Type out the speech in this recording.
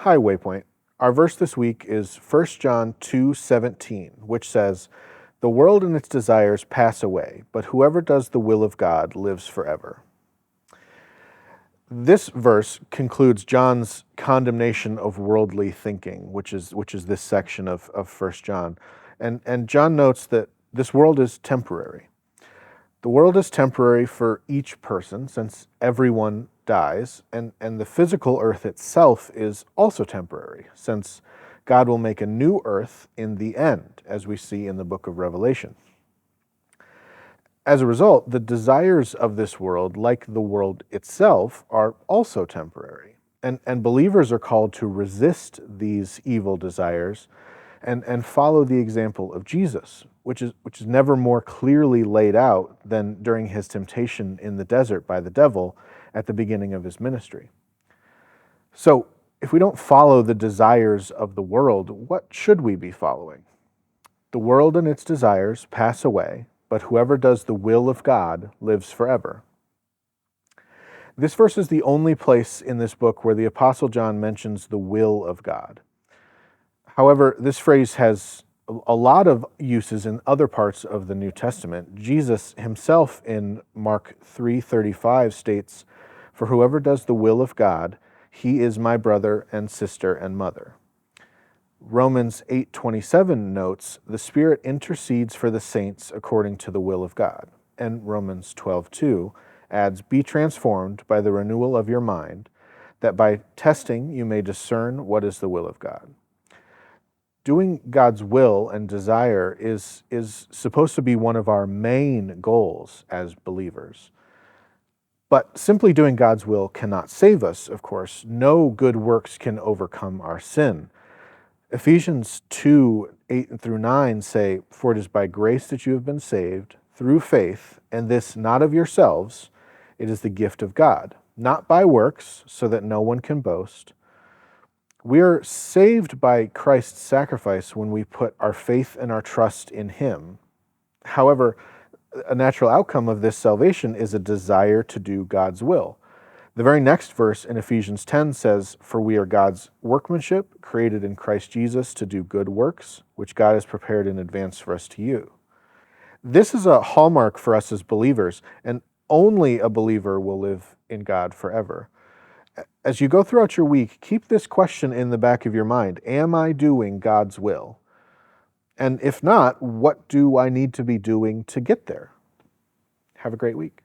Hi, Waypoint. Our verse this week is 1 John 2:17, which says, "The world and its desires pass away, but whoever does the will of God lives forever." This verse concludes John's condemnation of worldly thinking, which is this section of 1 John. And John notes that this world is temporary. The world is temporary for each person, since everyone dies, and the physical earth itself is also temporary, since God will make a new earth in the end, as we see in the book of Revelation. As a result, the desires of this world, like the world itself, are also temporary. And believers are called to resist these evil desires and follow the example of Jesus, which is never more clearly laid out than during his temptation in the desert by the devil at the beginning of his ministry. So, if we don't follow the desires of the world, what should we be following? The world and its desires pass away, but whoever does the will of God lives forever. This verse is the only place in this book where the Apostle John mentions the will of God. However, this phrase has a lot of uses in other parts of the New Testament. Jesus himself in Mark 3:35 states, "For whoever does the will of God, he is my brother and sister and mother." Romans 8:27 notes, "The Spirit intercedes for the saints according to the will of God." And Romans 12:2 adds, "Be transformed by the renewal of your mind, that by testing you may discern what is the will of God." Doing God's will and desire is supposed to be one of our main goals as believers. But simply doing God's will cannot save us, of course. No good works can overcome our sin. Ephesians 2:8-9 say, "For it is by grace that you have been saved, through faith, and this not of yourselves, it is the gift of God, not by works, so that no one can boast." We are saved by Christ's sacrifice when we put our faith and our trust in him. However, a natural outcome of this salvation is a desire to do God's will. The very next verse in Ephesians 10 says, "For we are God's workmanship, created in Christ Jesus to do good works, which God has prepared in advance for us to do." This is a hallmark for us as believers, and only a believer will live in God forever. As you go throughout your week, keep this question in the back of your mind. Am I doing God's will? And if not, what do I need to be doing to get there? Have a great week.